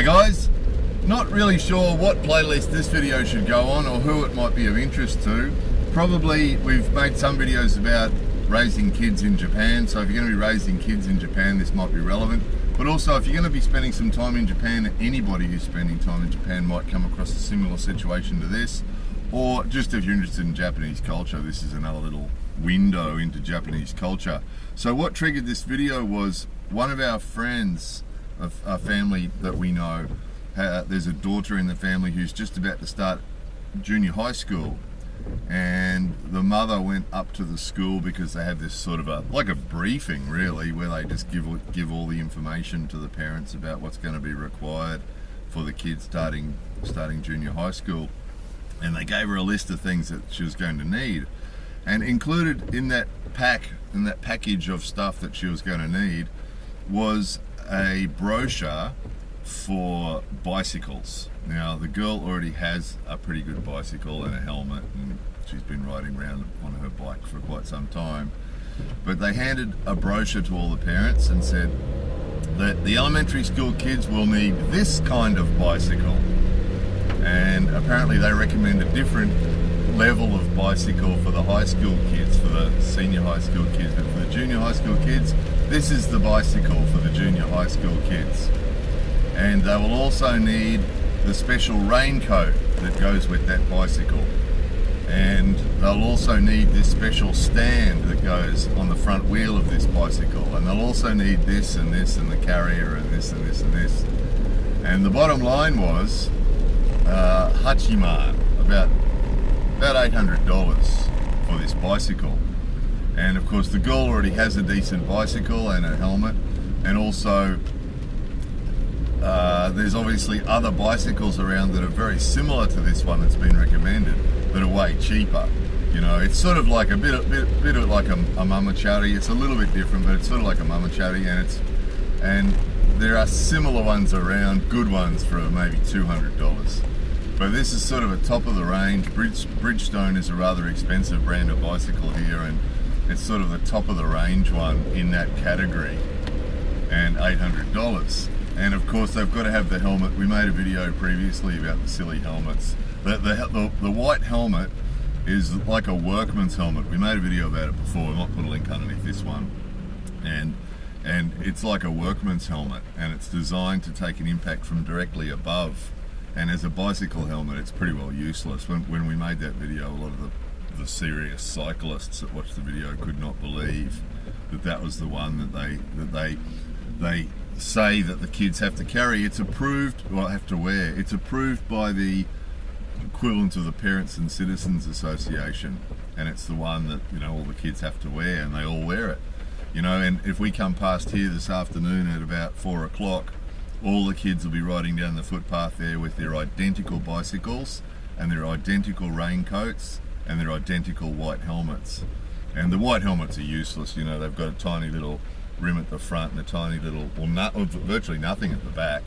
guys, not really sure what playlist this video should go on or who it might be of interest to. Probably we've made some videos about raising kids in Japan, so if you're going to be raising kids in Japan, this might be relevant. But also, if you're going to be spending some time in Japan, anybody who's spending time in Japan might come across a similar situation to this. Or just if you're interested in Japanese culture, this is another little window into Japanese culture. So what triggered this video was one of our friends, a family that we know, there's a daughter in the family who's just about to start junior high school, and the mother went up to the school because they have this sort of like a briefing really, where they just give all the information to the parents about what's going to be required for the kids starting junior high school. And they gave her a list of things that she was going to need, and included in that package of stuff that she was going to need was a brochure for bicycles. Now the girl already has a pretty good bicycle and a helmet, and she's been riding around on her bike for quite some time. But they handed a brochure to all the parents and said that the elementary school kids will need this kind of bicycle, and apparently they recommend a different level of bicycle for the high school kids, for the senior high school kids, but for the junior high school kids, this is the bicycle for the junior high school kids. And they will also need the special raincoat that goes with that bicycle. And they'll also need this special stand that goes on the front wheel of this bicycle. And they'll also need this and this and the carrier and this and this and this. And the bottom line was Hachiman, about $800 for this bicycle. And of course the girl already has a decent bicycle and a helmet, and also there's obviously other bicycles around that are very similar to this one that's been recommended, that are way cheaper. You know, it's sort of like a bit of like a mamachari. It's a little bit different, but it's sort of like a mamachari, and there are similar ones around, good ones, for maybe $200. But this is sort of a top of the range. Bridgestone is a rather expensive brand of bicycle here, and it's sort of the top of the range one in that category, and $800. And of course they've got to have the helmet. We made a video previously about the silly helmets. The white helmet is like a workman's helmet. We made a video about it before. We might put a link underneath this one. And it's like a workman's helmet, and it's designed to take an impact from directly above. And as a bicycle helmet, it's pretty well useless. When we made that video, a lot of the serious cyclists that watched the video could not believe that was the one that they say that the kids have to carry. It's approved, well, have to wear. It's approved by the equivalent of the Parents and Citizens Association, and it's the one that, you know, all the kids have to wear, and they all wear it. You know, and if we come past here this afternoon at about 4 o'clock, all the kids will be riding down the footpath there with their identical bicycles and their identical raincoats and their identical white helmets. And the white helmets are useless. You know, they've got a tiny little rim at the front and a tiny little, or virtually nothing at the back.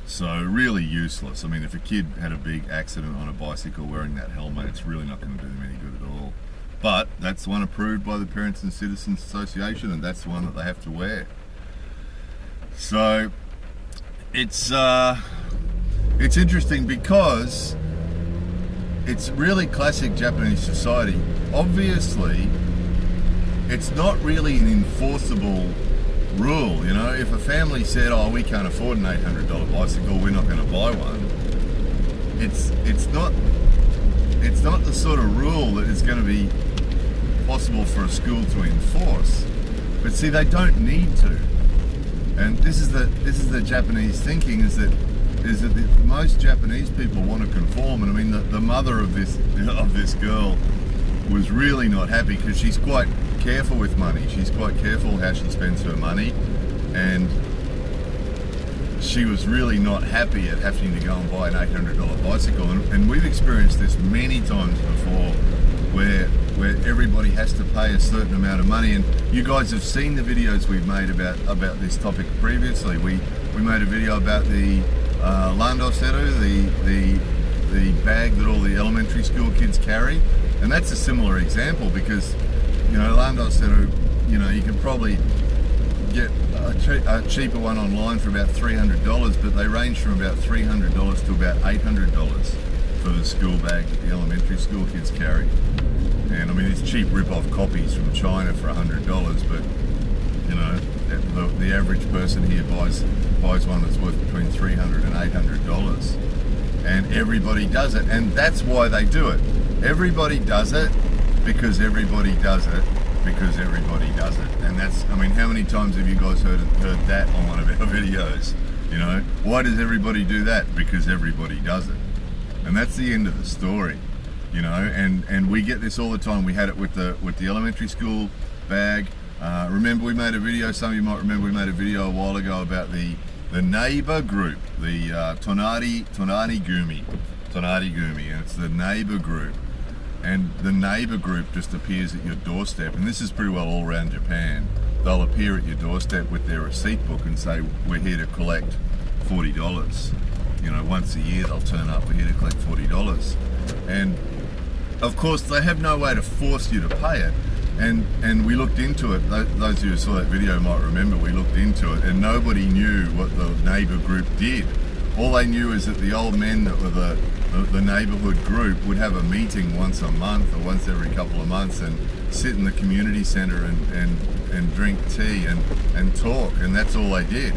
So really useless. I mean, if a kid had a big accident on a bicycle wearing that helmet, it's really not going to do them any good at all. But that's the one approved by the Parents and Citizens Association, and that's the one that they have to wear. So it's interesting because it's really classic Japanese society. Obviously, it's not really an enforceable rule. You know, if a family said, "Oh, we can't afford an $800 bicycle, we're not going to buy one," it's not the sort of rule that is going to be possible for a school to enforce. But see, they don't need to. And this is the Japanese thinking, is that most Japanese people want to conform. And I mean, the mother of this girl was really not happy, because she's quite careful with money. She's quite careful how she spends her money, and she was really not happy at having to go and buy an $800 bicycle. And we've experienced this many times before, where everybody has to pay a certain amount of money. And you guys have seen the videos we've made about this topic previously. We made a video about the Landoseru, the bag that all the elementary school kids carry, and that's a similar example, because, you know, Landoseru, you know, you can probably get a cheaper one online for about $300, but they range from about $300 to about $800 for the school bag that the elementary school kids carry. And I mean, it's cheap rip-off copies from China for $100, but you know, the average person here buys one that's worth between $300 and $800, and everybody does it, and that's why they do it. Everybody does it because everybody does it because everybody does it, and that's, I mean, how many times have you guys heard that on one of our videos? You know, why does everybody do that? Because everybody does it, and that's the end of the story. You know, and we get this all the time. We had it with the elementary school bag. Remember, we made a video. Some of you might remember we made a video a while ago about the neighbor group, the tonari gumi, and it's the neighbor group. And the neighbor group just appears at your doorstep, and this is pretty well all around Japan. They'll appear at your doorstep with their receipt book and say, "We're here to collect $40." You know, once a year they'll turn up. "We're here to collect $40," and of course they have no way to force you to pay it. And we looked into it. Those of you who saw that video might remember we looked into it, and nobody knew what the neighbour group did. All they knew is that the old men that were the neighbourhood group would have a meeting once a month or once every couple of months and sit in the community centre and drink tea and talk, and that's all they did.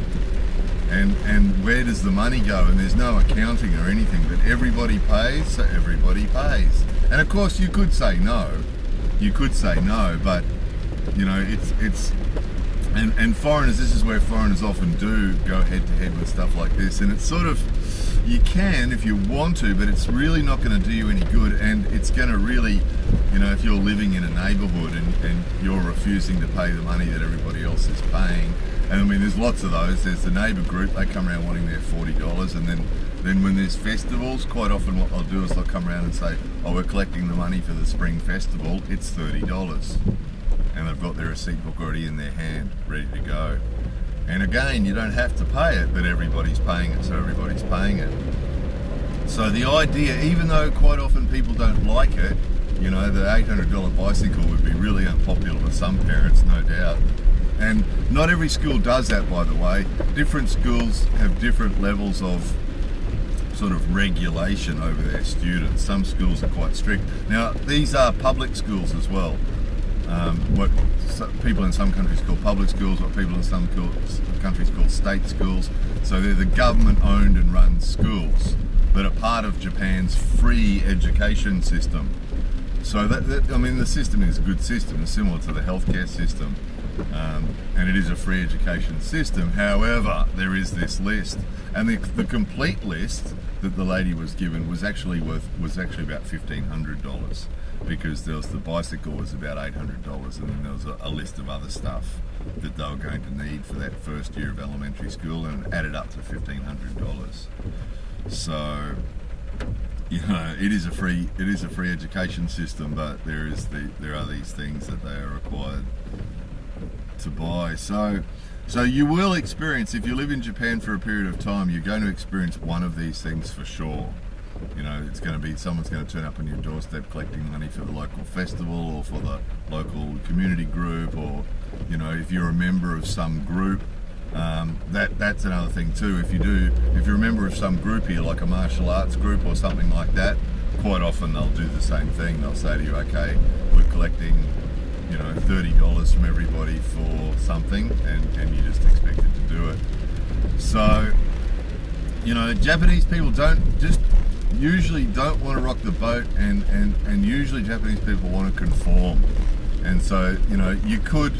And where does the money go? And there's no accounting or anything, but everybody pays, so everybody pays. And of course you could say no. You could say no, but you know, it's and foreigners, this is where foreigners often do go head to head with stuff like this, and it's sort of, you can if you want to, but it's really not going to do you any good, and it's going to really, you know, if you're living in a neighbourhood and you're refusing to pay the money that everybody else is paying, and I mean there's lots of those. There's the neighbour group, they come around wanting their $40, and then when there's festivals, quite often what they'll do is they'll come around and say, "Oh, we're collecting the money for the spring festival, it's $30." And they've got their receipt book already in their hand, ready to go. And again, you don't have to pay it, but everybody's paying it, so everybody's paying it. So the idea, even though quite often people don't like it, you know, the $800 bicycle would be really unpopular with some parents, no doubt. And not every school does that, by the way. Different schools have different levels of sort of regulation over their students. Some schools are quite strict. Now, these are public schools as well. What people in some countries call public schools, what people in some countries call state schools. So they're the government-owned and run schools that are part of Japan's free education system. So that I mean, the system is a good system. It's similar to the healthcare system. And it is a free education system. However, there is this list, and the complete list that the lady was given was actually about $1,500, because there was the bicycle was about $800, and then there was a list of other stuff that they were going to need for that first year of elementary school, and it added up to $1,500. So, you know, it is a free education system, but there are these things that they are required to buy. So you will experience, if you live in Japan for a period of time, you're going to experience one of these things for sure. You know, it's going to be, someone's going to turn up on your doorstep collecting money for the local festival or for the local community group, or, you know, if you're a member of some group, that's another thing too. If you're a member of some group here, like a martial arts group or something like that, quite often they'll do the same thing. They'll say to you, "Okay, we're collecting, you know, $30 from everybody for something," and you just expected to do it. So, you know, Japanese people usually don't want to rock the boat, and usually Japanese people want to conform. And so, you know, you could,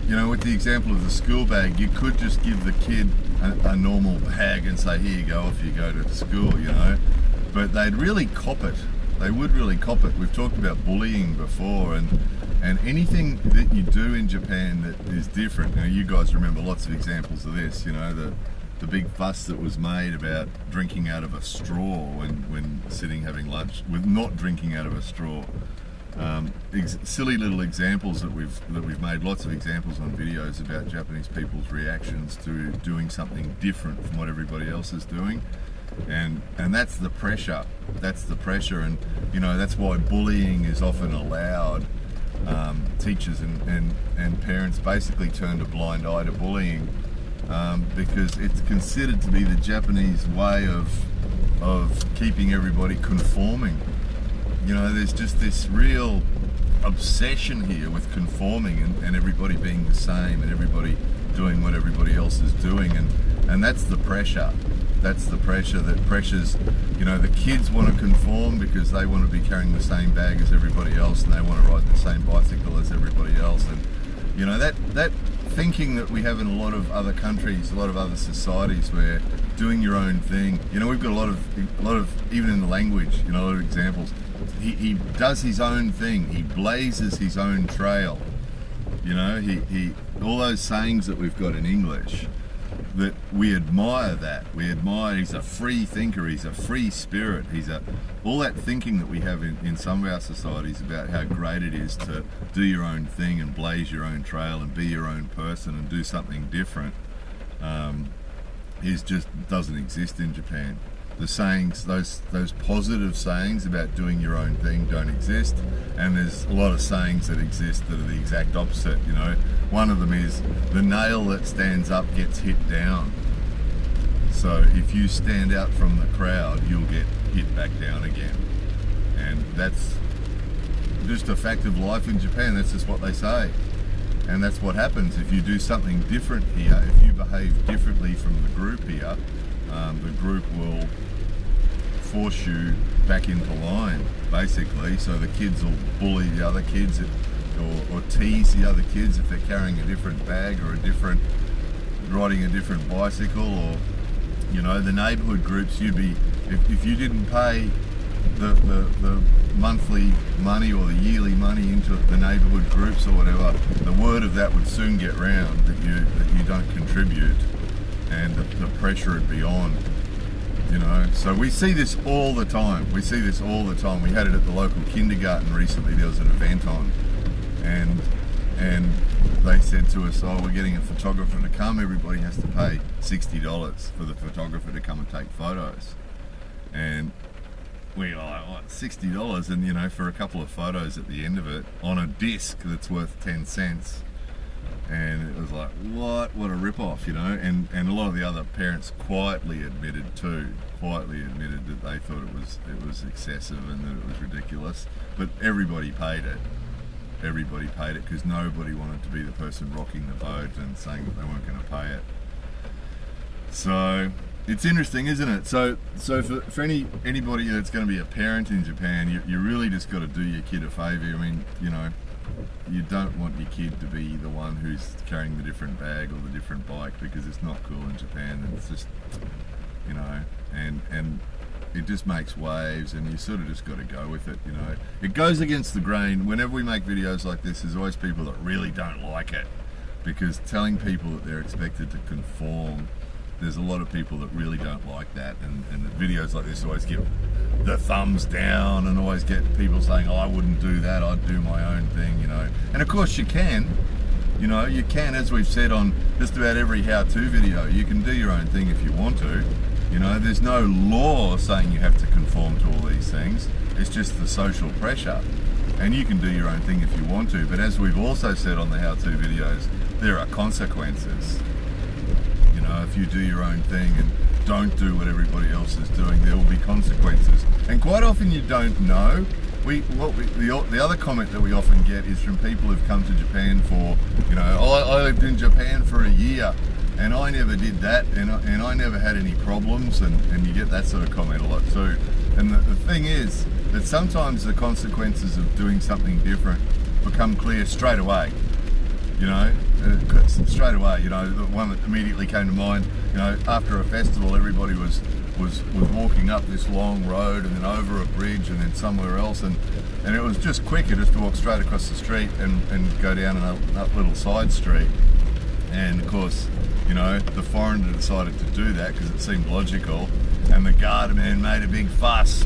you know, with the example of the school bag, you could just give the kid a normal bag and say, "Here you go, off you go to school," you know. But they'd really cop it. They would really cop it. We've talked about bullying before, and anything that you do in Japan that is different. You know, you guys remember lots of examples of this. You know, the big fuss that was made about drinking out of a straw when sitting having lunch, with not drinking out of a straw. Silly little examples that we've made lots of examples on videos about Japanese people's reactions to doing something different from what everybody else is doing. And that's the pressure. And you know, that's why bullying is often allowed teachers and parents basically turned a blind eye to bullying, because it's considered to be the Japanese way of keeping everybody conforming. You know, there's just this real obsession here with conforming and everybody being the same and everybody doing what everybody else is doing, and that's the pressure. That's the pressure that pressures, you know, the kids want to conform because they want to be carrying the same bag as everybody else and they want to ride the same bicycle as everybody else. And you know, that thinking that we have in a lot of other countries, a lot of other societies, where doing your own thing, you know, we've got a lot of even in the language, you know, a lot of examples. He does his own thing. He blazes his own trail. You know, he all those sayings that we've got in English, that we admire that. We admire, he's a free thinker, he's a free spirit, all that thinking that we have in some of our societies about how great it is to do your own thing and blaze your own trail and be your own person and do something different, just doesn't exist in Japan. The sayings, those positive sayings about doing your own thing don't exist, and there's a lot of sayings that exist that are the exact opposite. You know, one of them is the nail that stands up gets hit down. So if you stand out from the crowd, you'll get hit back down again, and that's just a fact of life in Japan. That's just what they say, and that's what happens if you do something different here. If you behave differently from the group here, the group will force you back into line, basically. So the kids will bully the other kids or tease the other kids if they're carrying a different bag or riding a different bicycle, or you know, the neighbourhood groups. If you didn't pay the monthly money or the yearly money into the neighbourhood groups or whatever, the word of that would soon get round that you don't contribute, and the pressure would be on, you know. So we see this all the time. We had it at the local kindergarten recently. There was an event on, and they said to us, oh, we're getting a photographer to come. Everybody has to pay $60 for the photographer to come and take photos. And we were like, what, $60? And you know, for a couple of photos at the end of it on a disc that's worth 10 cents. And it was like, what a rip-off, you know. And a lot of the other parents quietly admitted that they thought it was excessive and that it was ridiculous. But everybody paid it. Because nobody wanted to be the person rocking the boat and saying that they weren't going to pay it. So it's interesting, isn't it? So for anybody that's going to be a parent in Japan, you really just got to do your kid a favour. I mean, you know, you don't want your kid to be the one who's carrying the different bag or the different bike, because it's not cool in Japan. And it's just, you know, and it just makes waves, and you sort of just got to go with it, you know. It goes against the grain. Whenever we make videos like this, there's always people that really don't like it, because telling people that they're expected to conform, there's a lot of people that really don't like that, and the videos like this always get the thumbs down and always get people saying, oh, I wouldn't do that, I'd do my own thing, you know. And of course you can, you know, you can, as we've said on just about every how-to video, you can do your own thing if you want to. You know, there's no law saying you have to conform to all these things. It's just the social pressure. And you can do your own thing if you want to. But as we've also said on the how-to videos, there are consequences. You know, if you do your own thing and don't do what everybody else is doing, there will be consequences. And quite often you don't know. The other comment that we often get is from people who've come to Japan for, you know, I lived in Japan for a year, and I never did that, and I never had any problems, and you get that sort of comment a lot too. And the thing is that sometimes the consequences of doing something different become clear straight away. You know, straight away. You know, the one that immediately came to mind, you know, after a festival, everybody was walking up this long road and then over a bridge and then somewhere else, and it was just quicker just to walk straight across the street and go down that little side street. And of course, you know, the foreigner decided to do that because it seemed logical, and the guardman made a big fuss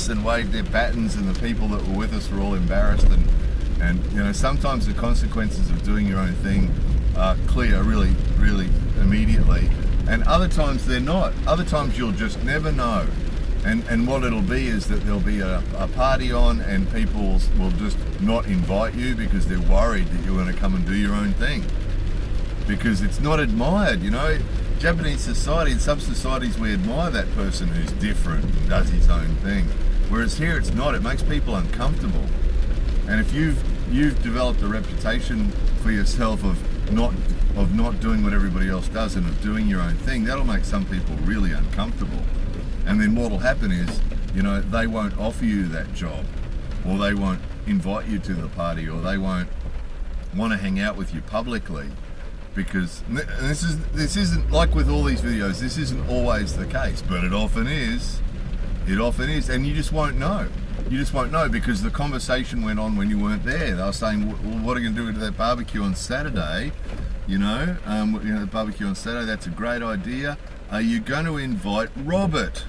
and waved their batons, and the people that were with us were all embarrassed, and you know, sometimes the consequences of doing your own thing are clear really, really immediately, and other times they're not. Other times you'll just never know, And what it'll be is that there'll be a party on, and people will just not invite you because they're worried that you're going to come and do your own thing. Because it's not admired, you know. Japanese society, in some societies we admire that person who's different and does his own thing. Whereas here it's not, it makes people uncomfortable. And if you've developed a reputation for yourself of not doing what everybody else does and of doing your own thing, that'll make some people really uncomfortable. And then what'll happen is, you know, they won't offer you that job, or they won't invite you to the party, or they won't want to hang out with you publicly, because this isn't like with all these videos. This isn't always the case, but it often is. It often is, and you just won't know. You just won't know because the conversation went on when you weren't there. They were saying, well, what are you going to do to that barbecue on Saturday? The barbecue on Saturday, that's a great idea. Are you going to invite Robert?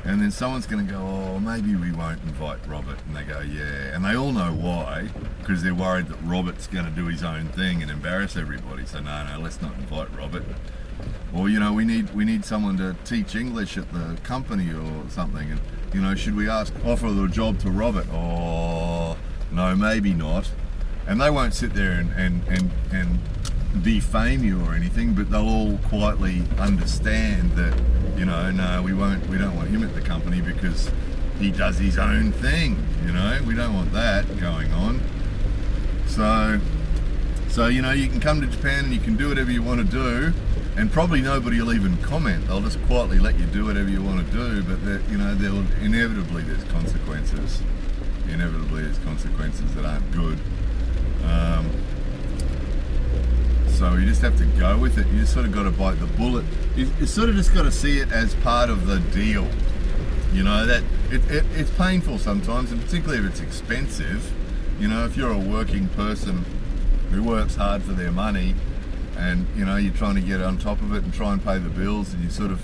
And then someone's going to go, oh, maybe we won't invite Robert. And they go, yeah. And they all know why, because they're worried that Robert's going to do his own thing and embarrass everybody. So no, let's not invite Robert. Or, you know, we need someone to teach English at the company or something. And, you know, should we offer the job to Robert? Oh, no, maybe not. And they won't sit there and defame you or anything, but they'll all quietly understand that, you know, no, we don't want him at the company because he does his own thing, you know. We don't want that going on. So you know, you can come to Japan and you can do whatever you want to do, and probably nobody will even comment. They'll just quietly let you do whatever you want to do, but you know, inevitably there's consequences. Inevitably there's consequences that aren't good. So you just have to go with it. You just sort of got to bite the bullet. You sort of just got to see it as part of the deal. You know, that it's painful sometimes, and particularly if it's expensive. You know, if you're a working person who works hard for their money, and you know, you're trying to get on top of it and try and pay the bills, and you're sort of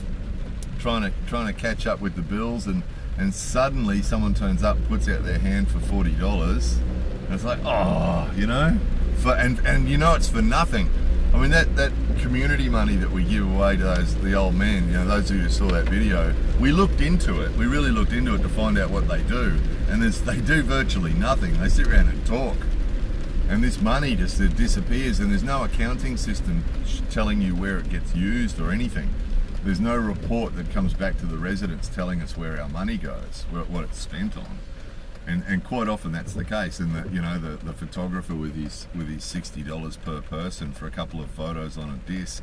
trying to catch up with the bills, and suddenly someone turns up, puts out their hand for $40, and it's like, oh, you know. And you know, it's for nothing. I mean, that community money that we give away to the old men, you know, those of you who saw that video, we looked into it. We really looked into it to find out what they do. And they do virtually nothing. They sit around and talk. And this money just disappears, and there's no accounting system telling you where it gets used or anything. There's no report that comes back to the residents telling us where our money goes, what it's spent on. And quite often that's the case, and that, you know, the photographer with his $60 per person for a couple of photos on a disc,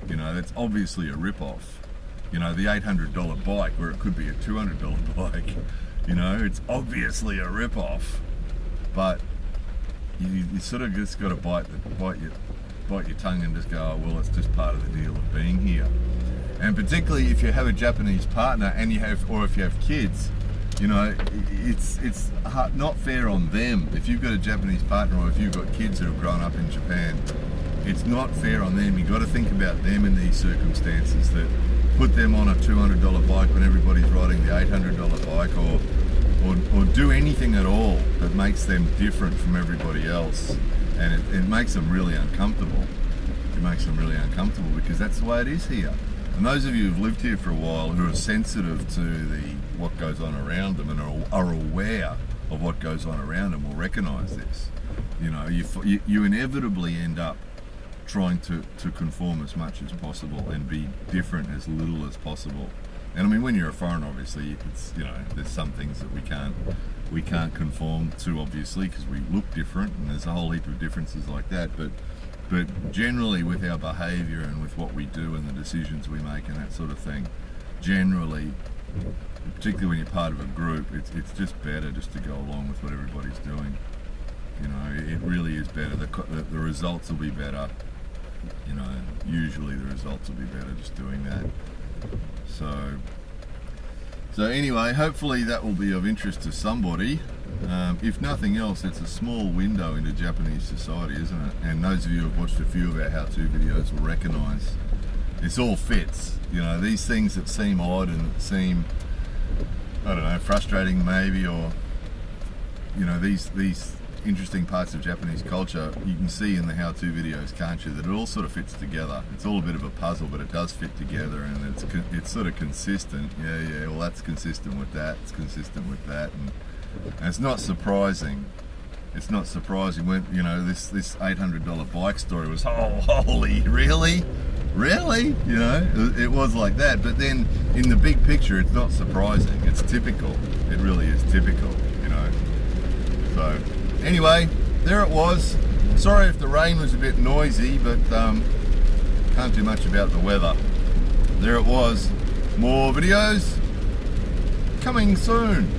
you know, that's obviously a rip-off. You know, the $800 bike where it could be a $200 bike, you know, it's obviously a rip-off. But you sort of just got to bite your tongue and just go, oh, well, it's just part of the deal of being here. And particularly if you have a Japanese partner and if you have kids, you know, it's not fair on them. If you've got a Japanese partner, or if you've got kids that have grown up in Japan, it's not fair on them. You've got to think about them in these circumstances, that put them on a $200 bike when everybody's riding the $800 bike, or do anything at all that makes them different from everybody else. And it makes them really uncomfortable. It makes them really uncomfortable because that's the way it is here. And those of you who've lived here for a while, who are sensitive to what goes on around them and are aware of what goes on around them, will recognise this. You know, you inevitably end up trying to conform as much as possible and be different as little as possible. And I mean, when you're a foreigner, obviously, it's, you know, there's some things that we can't conform to, obviously, because we look different, and there's a whole heap of differences like that. But generally, with our behaviour and with what we do and the decisions we make and that sort of thing, generally, particularly when you're part of a group, it's just better just to go along with what everybody's doing. You know, it really is better. The results will be better. You know, usually the results will be better just doing that. So anyway, hopefully that will be of interest to somebody. If nothing else, it's a small window into Japanese society, isn't it? And those of you who have watched a few of our how-to videos will recognise this all fits. You know, these things that seem odd and that seem, I don't know, frustrating maybe, or, you know, these interesting parts of Japanese culture, you can see in the how-to videos, can't you, that it all sort of fits together. It's all a bit of a puzzle, but it does fit together, and it's sort of consistent. Yeah, well that's consistent with that, it's consistent with that, and it's not surprising. It's not surprising when, you know, this $800 bike story was, oh, holy, really? Really? You know, it was like that. But then in the big picture, it's not surprising. It's typical. It really is typical, you know. So anyway, there it was. Sorry if the rain was a bit noisy, but can't do much about the weather. There it was. More videos coming soon.